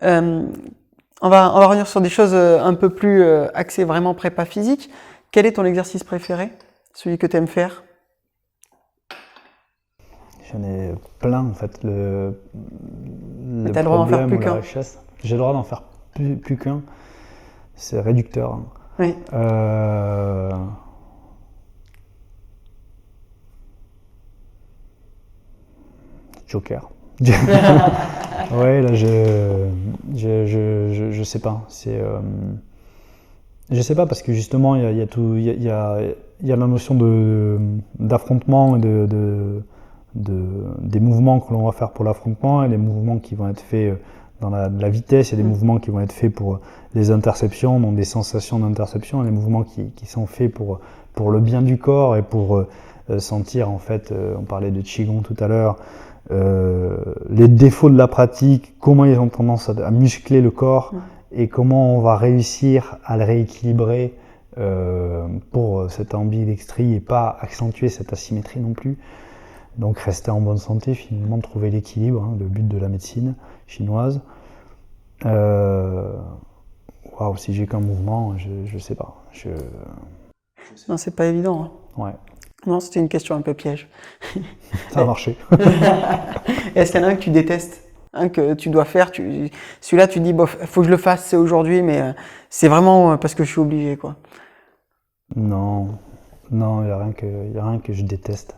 On va revenir sur des choses un peu plus axées vraiment prépa physique. Quel est ton exercice préféré? Celui que tu aimes faire? J'en ai plein en fait. Mais t'as le droit d'en faire plus qu'un. J'ai le droit d'en faire plus qu'un. C'est réducteur. Hein. Oui. Joker. Ouais, là je sais pas. Je sais pas parce que justement il y a la notion d'affrontement et des mouvements que l'on va faire pour l'affrontement et les mouvements qui vont être faits dans la vitesse et des mouvements qui vont être faits pour les interceptions, donc des sensations d'interception, et les mouvements qui sont faits pour le bien du corps et pour sentir en fait, on parlait de Qigong tout à l'heure, les défauts de la pratique, comment ils ont tendance à muscler le corps et comment on va réussir à le rééquilibrer pour cette ambidextrie et pas accentuer cette asymétrie non plus. Donc rester en bonne santé, finalement trouver l'équilibre, hein, le but de la médecine chinoise. Waouh, si j'ai qu'un mouvement, je sais pas. Non, c'est pas évident. Hein. Ouais. Non, c'était une question un peu piège. Ça a marché. Est-ce qu'il y en a un que tu détestes, un que tu dois faire, celui-là tu dis, bof, faut que je le fasse, c'est aujourd'hui, mais c'est vraiment parce que je suis obligé, quoi. Non, il n'y a rien que je déteste.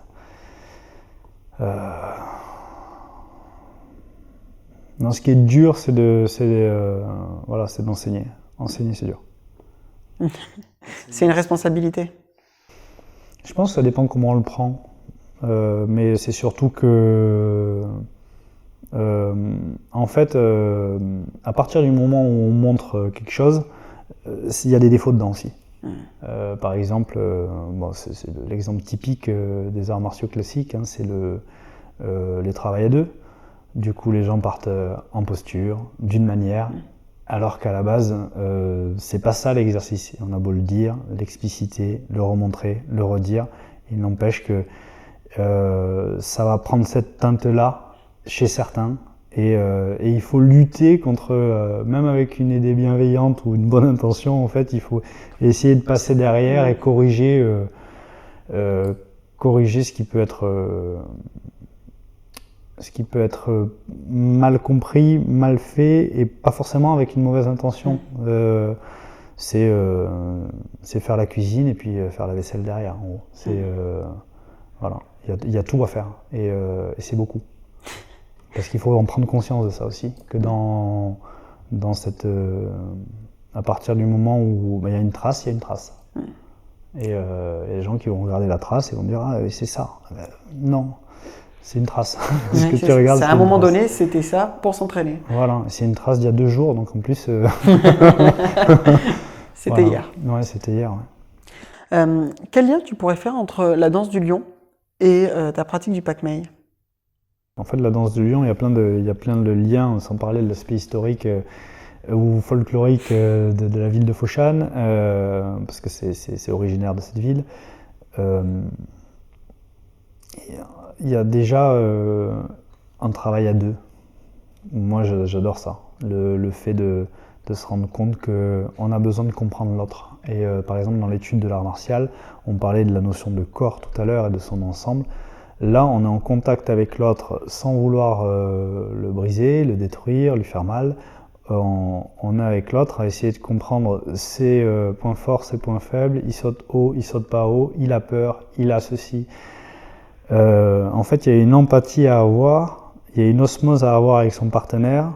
Non, ce qui est dur, c'est d'enseigner. Enseigner, c'est dur. C'est une responsabilité. Je pense que ça dépend comment on le prend. Mais c'est surtout que, en fait, à partir du moment où on montre quelque chose, il y a des défauts dedans aussi. Par exemple, c'est l'exemple typique des arts martiaux classiques, hein, c'est les travail à deux. Du coup, les gens partent en posture, d'une manière, alors qu'à la base, c'est pas ça l'exercice. On a beau le dire, l'expliciter, le remontrer, le redire, il n'empêche que ça va prendre cette teinte-là chez certains. Et il faut lutter contre, même avec une idée bienveillante ou une bonne intention, en fait, il faut essayer de passer derrière et corriger ce qui peut être mal compris, mal fait, et pas forcément avec une mauvaise intention. C'est faire la cuisine et puis faire la vaisselle derrière, en gros. Voilà, il y a tout à faire, et c'est beaucoup. Parce qu'il faut en prendre conscience de ça aussi, que dans cette... à partir du moment où il y a une trace, il y a une trace. Et les gens qui vont regarder la trace et vont dire « Ah, c'est ça ». Non, c'est une trace. Ce que tu regardes, à un moment donné, c'était ça pour s'entraîner. Voilà, c'est une trace d'il y a 2 jours, donc en plus... C'était hier. Ouais, c'était hier. Ouais. Quel lien tu pourrais faire entre la danse du lion et ta pratique du Pak-Mei? En fait, la danse du lion, il y a plein de liens, sans parler de l'aspect historique ou folklorique de la ville de Foshan, parce que c'est originaire de cette ville. Il y a déjà un travail à deux. Moi, j'adore ça. Le fait de se rendre compte qu'on a besoin de comprendre l'autre. Et par exemple, dans l'étude de l'art martial, on parlait de la notion de corps tout à l'heure et de son ensemble. Là, on est en contact avec l'autre sans vouloir le briser, le détruire, lui faire mal. On est avec l'autre à essayer de comprendre ses points forts, ses points faibles. Il saute haut, il saute pas haut, il a peur, il a ceci. En fait, il y a une empathie à avoir, il y a une osmose à avoir avec son partenaire,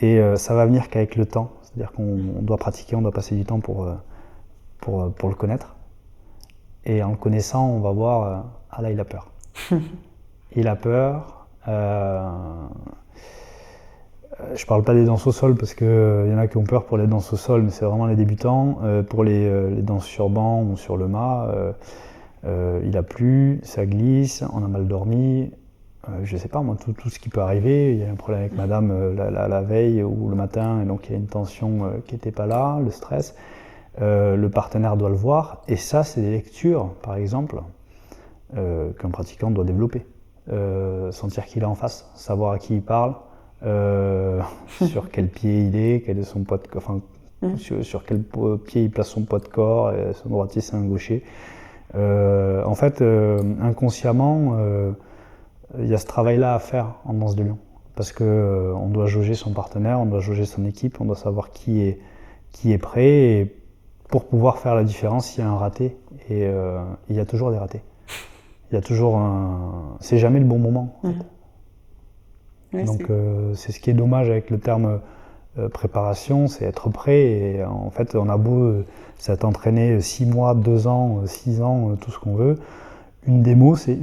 et ça va venir qu'avec le temps. C'est-à-dire qu'on doit pratiquer, on doit passer du temps pour le connaître. Et en le connaissant, on va voir, ah là, il a peur. Il a peur. Je parle pas des danses au sol parce qu'il y en a qui ont peur pour les danses au sol, mais c'est vraiment les débutants. Pour les danses sur banc ou sur le mât, il a plu, ça glisse, on a mal dormi. Je sais pas, moi, tout ce qui peut arriver. Il y a un problème avec madame la veille ou le matin, et donc il y a une tension qui n'était pas là, le stress. Le partenaire doit le voir, et ça, c'est des lectures, par exemple, qu'un pratiquant doit développer. Sentir qu'il est en face, savoir à qui il parle, sur quel pied il est, quel est son poids de corps, enfin, sur quel pied il place son poids de corps, son droitier, c'est un gaucher. En fait, inconsciemment, il y a ce travail-là à faire en danse de lion, parce que on doit jauger son partenaire, on doit jauger son équipe, on doit savoir qui est prêt, et pour pouvoir faire la différence, s'il y a un raté, et il y a toujours des ratés. Il y a toujours c'est jamais le bon moment. En fait. Oui, donc c'est ce qui est dommage avec le terme préparation, c'est être prêt, et en fait on a beau s'être entraîné 6 mois, 2 ans, 6 ans, tout ce qu'on veut. Une démo, c'est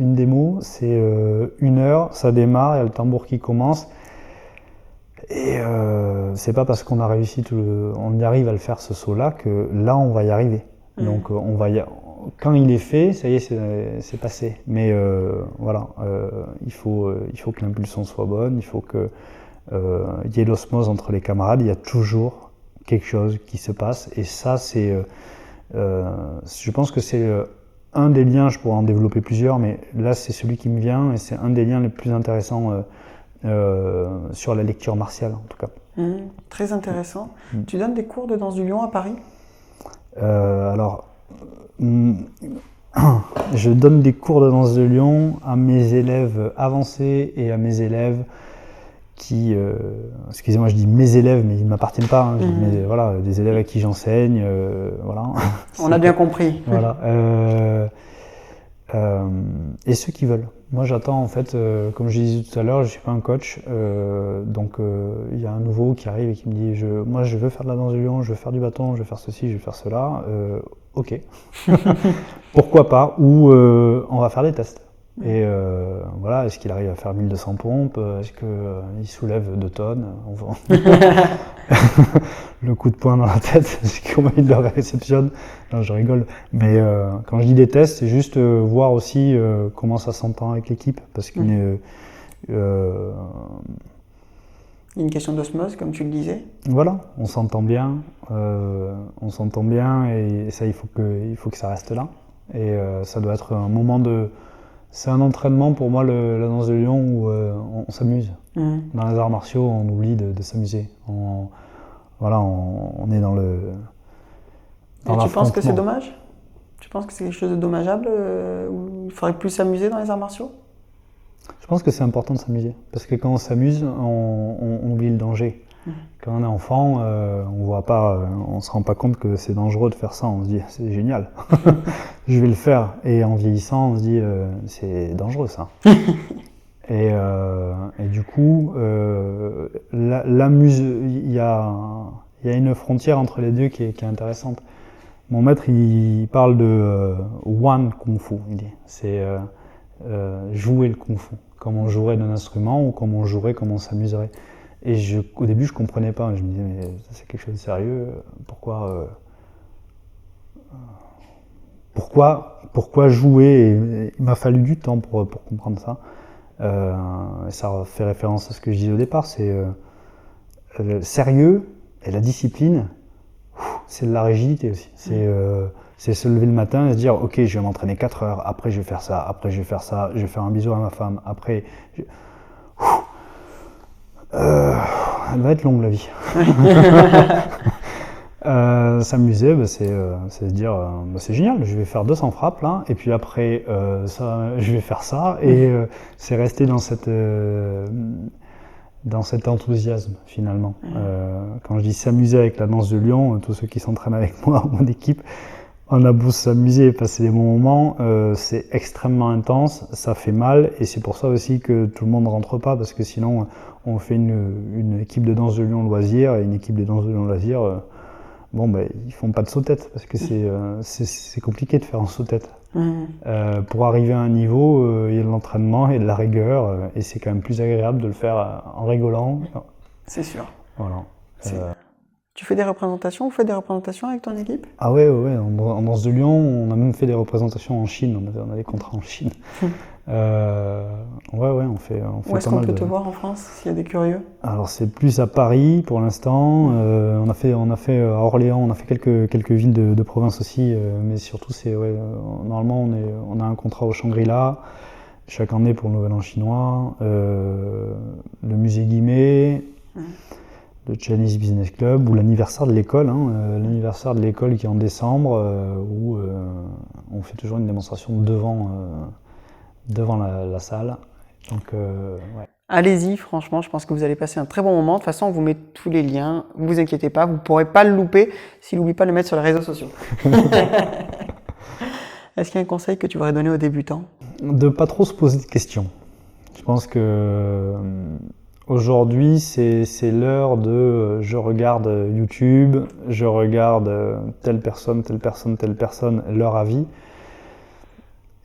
1 heure, ça démarre, il y a le tambour qui commence, et c'est pas parce qu'on a réussi on y arrive à le faire ce saut-là que là on va y arriver. Donc quand il est fait, ça y est, c'est passé. Mais voilà, il faut que l'impulsion soit bonne, il faut que y ait l'osmose entre les camarades, il y a toujours quelque chose qui se passe, et ça je pense que c'est un des liens, je pourrais en développer plusieurs, mais là c'est celui qui me vient, et c'est un des liens les plus intéressants sur la lecture martiale en tout cas. Très intéressant. Tu donnes des cours de danse du lion à Paris ? Alors, je donne des cours de danse de lion à mes élèves avancés et à mes élèves qui, excusez-moi, je dis mes élèves, mais ils ne m'appartiennent pas, hein, voilà, des élèves à qui j'enseigne, voilà. On a bien compris. Voilà. Et ceux qui veulent. Moi, j'attends, en fait, comme je disais tout à l'heure, je ne suis pas un coach, donc il y a un nouveau qui arrive et qui me dit moi, je veux faire de la danse de lion, je veux faire du bâton, je veux faire ceci, je veux faire cela. Ok. Pourquoi pas? Ou on va faire des tests. Et voilà, est-ce qu'il arrive à faire 1200 pompes? Est-ce qu'il soulève 2 tonnes? Le coup de poing dans la tête, comment il le réceptionne? Non, je rigole. Mais quand je dis des tests, c'est juste voir aussi comment ça s'entend avec l'équipe. Parce qu'il y a une question d'osmose, comme tu le disais. Voilà, on s'entend bien. Et ça, il faut que ça reste là. Et ça doit être un moment de... C'est un entraînement pour moi, la danse de lion, où on s'amuse. Dans les arts martiaux, on oublie de s'amuser. Voilà, on est dans le... Et tu penses que c'est dommage? Tu penses que c'est quelque chose de dommageable, où il faudrait plus s'amuser dans les arts martiaux? Je pense que c'est important de s'amuser. Parce que quand on s'amuse, on oublie le danger. Quand on est enfant, on se rend pas compte que c'est dangereux de faire ça. On se dit, c'est génial, je vais le faire. Et en vieillissant, on se dit, c'est dangereux ça. Et du coup, il y a une frontière entre les deux qui est intéressante. Mon maître, il parle de One Kung Fu. Il dit, c'est jouer le Kung Fu, comme on jouerait d'un instrument ou comme on jouerait, comme on s'amuserait. Et au début, je comprenais pas. Je me disais, mais c'est quelque chose de sérieux. Pourquoi jouer? Et il m'a fallu du temps pour comprendre ça. Ça fait référence à ce que je disais au départ. C'est sérieux, Et la discipline, c'est de la rigidité aussi. C'est se lever le matin et se dire, ok, je vais m'entraîner 4 heures, après je vais faire ça, après je vais faire ça, je vais faire un bisou à ma femme, après... elle va être longue la vie. S'amuser, c'est se dire, c'est génial, je vais faire 200 frappes là, et puis après, je vais faire ça, et c'est rester dans cet enthousiasme finalement. Quand je dis s'amuser avec la danse de lion, tous ceux qui s'entraînent avec moi, mon équipe, on a beau s'amuser et passer des bons moments, c'est extrêmement intense, ça fait mal, et c'est pour ça aussi que tout le monde ne rentre pas, parce que sinon on fait une équipe de danse de lion loisir, et une équipe de danse de lion loisir, ils font pas de saut-tête, parce que c'est compliqué de faire un saut-tête. Pour arriver à un niveau, il y a de l'entraînement et de la rigueur, et c'est quand même plus agréable de le faire en rigolant. C'est sûr. Voilà. Tu fais des représentations? Vous faites des représentations avec ton équipe? Ah ouais, en danse de lion, on a même fait des représentations en Chine, on a des contrats en Chine. On fait Où est-ce qu'on peut te voir en France, s'il y a des curieux? Alors c'est plus à Paris pour l'instant, on a fait à Orléans, on a fait quelques villes de province aussi, mais surtout normalement on a un contrat au Shangri-La, chaque année pour le Nouvel An chinois, le musée Guimet, le Chinese Business Club, ou l'anniversaire de l'école, l'anniversaire de l'école qui est en décembre, où on fait toujours une démonstration devant la salle. Donc, Allez-y, franchement, je pense que vous allez passer un très bon moment. De toute façon, on vous met tous les liens. Ne vous inquiétez pas, vous ne pourrez pas le louper s'il n'oublie pas de le mettre sur les réseaux sociaux. Est-ce qu'il y a un conseil que tu voudrais donner aux débutants? De ne pas trop se poser de questions. Je pense que aujourd'hui, c'est l'heure de je regarde YouTube, je regarde telle personne, leur avis.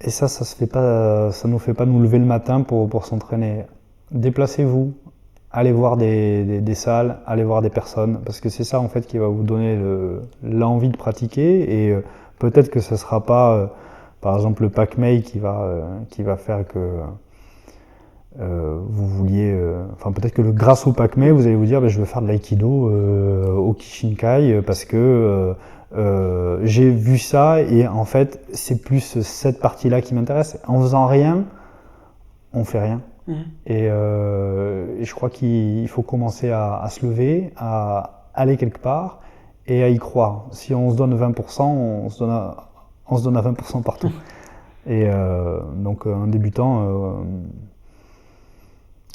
Et ça nous fait pas nous lever le matin pour s'entraîner. Déplacez-vous, allez voir des salles, allez voir des personnes, parce que c'est ça en fait qui va vous donner l'envie de pratiquer, et peut-être que ce sera pas, par exemple, le PACMEI qui va faire que vous vouliez, peut-être que grâce au PACMEI, vous allez vous dire, je veux faire de l'aïkido au Kishinkai, parce que j'ai vu ça, et en fait c'est plus cette partie-là qui m'intéresse. En faisant rien, on fait rien. Et je crois qu'il faut commencer à se lever, à aller quelque part et à y croire. Si on se donne 20%, on se donne à 20% partout. Et donc un débutant,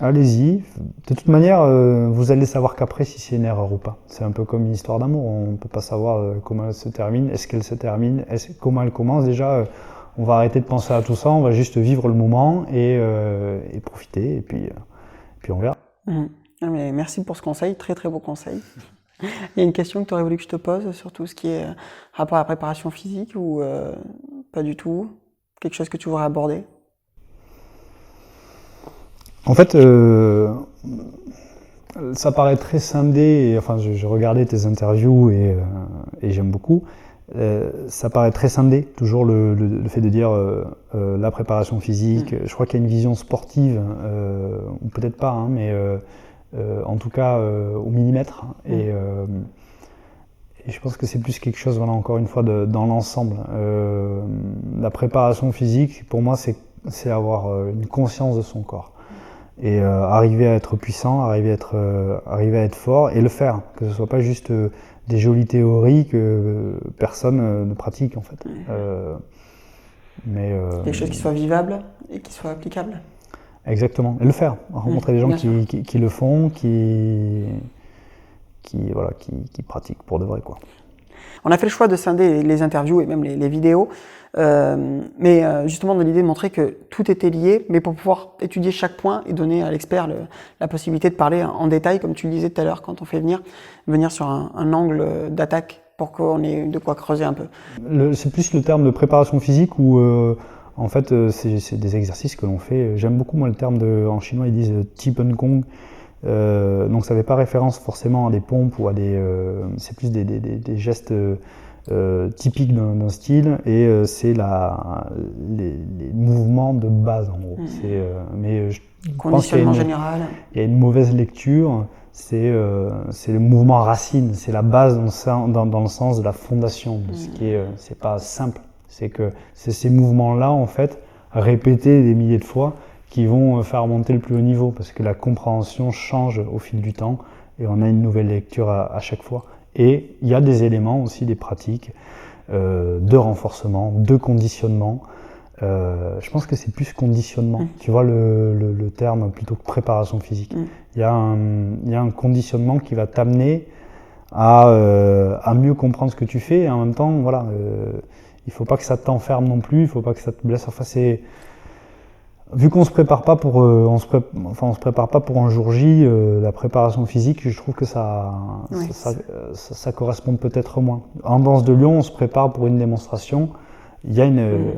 allez-y. De toute manière, vous allez savoir qu'après si c'est une erreur ou pas. C'est un peu comme une histoire d'amour. On ne peut pas savoir comment elle se termine. Est-ce qu'elle se termine? Comment elle commence? Déjà, on va arrêter de penser à tout ça. On va juste vivre le moment et profiter. Et puis on verra. Mais merci pour ce conseil. Très très beau conseil. Il y a une question que tu aurais voulu que je te pose sur tout ce qui est rapport à la préparation physique, ou pas du tout? Quelque chose que tu voudrais aborder? En fait, ça paraît très scindé, je regardais tes interviews et j'aime beaucoup. Ça paraît très scindé, toujours le fait de dire la préparation physique. Je crois qu'il y a une vision sportive, ou peut-être pas, mais en tout cas au millimètre. Et je pense que c'est plus quelque chose, encore une fois, dans l'ensemble. La préparation physique, pour moi, c'est avoir une conscience de son corps. Et arriver à être puissant, arriver à être fort et le faire, que ce soit pas juste des jolies théories que personne ne pratique en fait. Quelque chose qui soit vivable et qui soit applicable. Exactement, et le faire, rencontrer des gens qui le font, qui pratiquent pour de vrai, quoi. On a fait le choix de scinder les interviews et même les vidéos, mais justement dans l'idée de montrer que tout était lié, mais pour pouvoir étudier chaque point et donner à l'expert la possibilité de parler en détail, comme tu le disais tout à l'heure, quand on fait venir sur un angle d'attaque pour qu'on ait de quoi creuser un peu. C'est plus le terme de préparation physique où en fait c'est des exercices que l'on fait. J'aime beaucoup moi le terme en chinois ils disent Tipen Kong. Donc ça n'avait pas référence forcément à des pompes ou à c'est plus des gestes typique d'un style et c'est les mouvements de base en gros. Conditionnement général. Il y a une mauvaise lecture, c'est le mouvement racine, c'est la base dans le sens de la fondation, de ce qui c'est pas simple. C'est que c'est ces mouvements-là en fait, répétés des milliers de fois, qui vont faire monter le plus haut niveau parce que la compréhension change au fil du temps et on a une nouvelle lecture à chaque fois. Et il y a des éléments aussi, des pratiques de renforcement, de conditionnement. Je pense que c'est plus conditionnement. Tu vois le terme plutôt que préparation physique. Il y a un conditionnement qui va t'amener à mieux comprendre ce que tu fais et en même temps, voilà, il ne faut pas que ça t'enferme non plus, il ne faut pas que ça te blesse. Enfin, vu qu'on se prépare pas pour, on se prépare pas pour un jour J, la préparation physique, je trouve que ça correspond peut-être moins. En danse de Lyon, on se prépare pour une démonstration. Il y a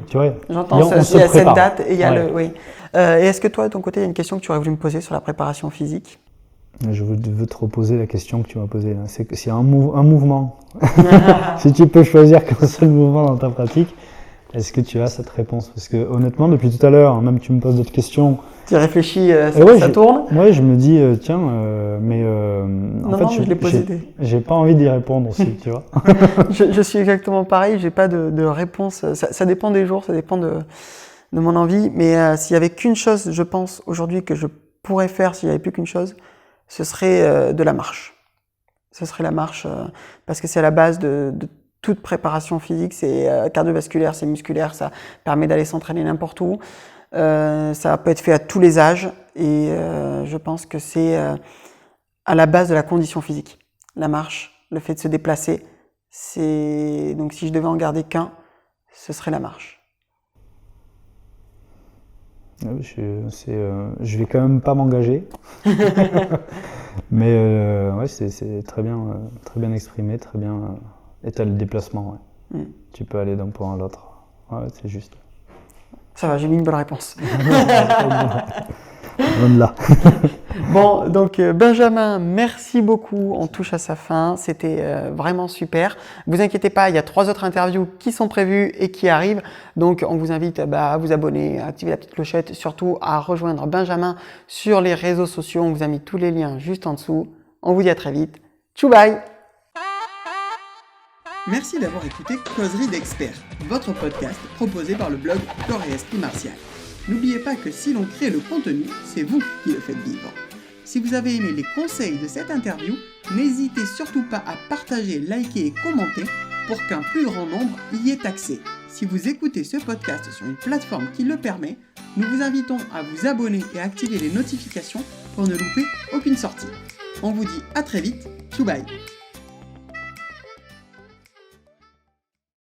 tu vois. J'entends, il y a cette date et il y a oui. Et est-ce que toi, de ton côté, il y a une question que tu aurais voulu me poser sur la préparation physique? Je veux te reposer la question que tu m'as posée. C'est que s'il y a un mouvement, si tu peux choisir qu'un seul mouvement dans ta pratique. Est-ce que tu as cette réponse? Parce que honnêtement, depuis tout à l'heure, même tu me poses d'autres questions. Tu réfléchis, ça tourne? Oui, je me dis, tiens, mais en fait, j'ai pas envie d'y répondre aussi, tu vois. je suis exactement pareil, j'ai pas de réponse. Ça dépend des jours, ça dépend de mon envie. Mais s'il y avait qu'une chose, je pense, aujourd'hui, que je pourrais faire s'il y avait plus qu'une chose, ce serait de la marche. Ce serait la marche, parce que c'est à la base de toute préparation physique, c'est cardiovasculaire, c'est musculaire, ça permet d'aller s'entraîner n'importe où. Ça peut être fait à tous les âges et je pense que c'est à la base de la condition physique. La marche, le fait de se déplacer, donc si je devais en garder qu'un, ce serait la marche. Je vais quand même pas m'engager, mais ouais, c'est très bien exprimé, très bien. Et tu as le déplacement, ouais. Tu peux aller d'un point à l'autre. Ouais, c'est juste. Ça va, j'ai mis une bonne réponse. Bonne là. Bon, donc Benjamin, merci beaucoup. On touche à sa fin. C'était vraiment super. Vous inquiétez pas, il y a 3 autres interviews qui sont prévues et qui arrivent. Donc, on vous invite à vous abonner, à activer la petite clochette, surtout à rejoindre Benjamin sur les réseaux sociaux. On vous a mis tous les liens juste en dessous. On vous dit à très vite. Tchou bye! Merci d'avoir écouté Causerie d'experts, votre podcast proposé par le blog Corps et Esprit Martial. N'oubliez pas que si l'on crée le contenu, c'est vous qui le faites vivre. Si vous avez aimé les conseils de cette interview, n'hésitez surtout pas à partager, liker et commenter pour qu'un plus grand nombre y ait accès. Si vous écoutez ce podcast sur une plateforme qui le permet, nous vous invitons à vous abonner et à activer les notifications pour ne louper aucune sortie. On vous dit à très vite, tchou bye!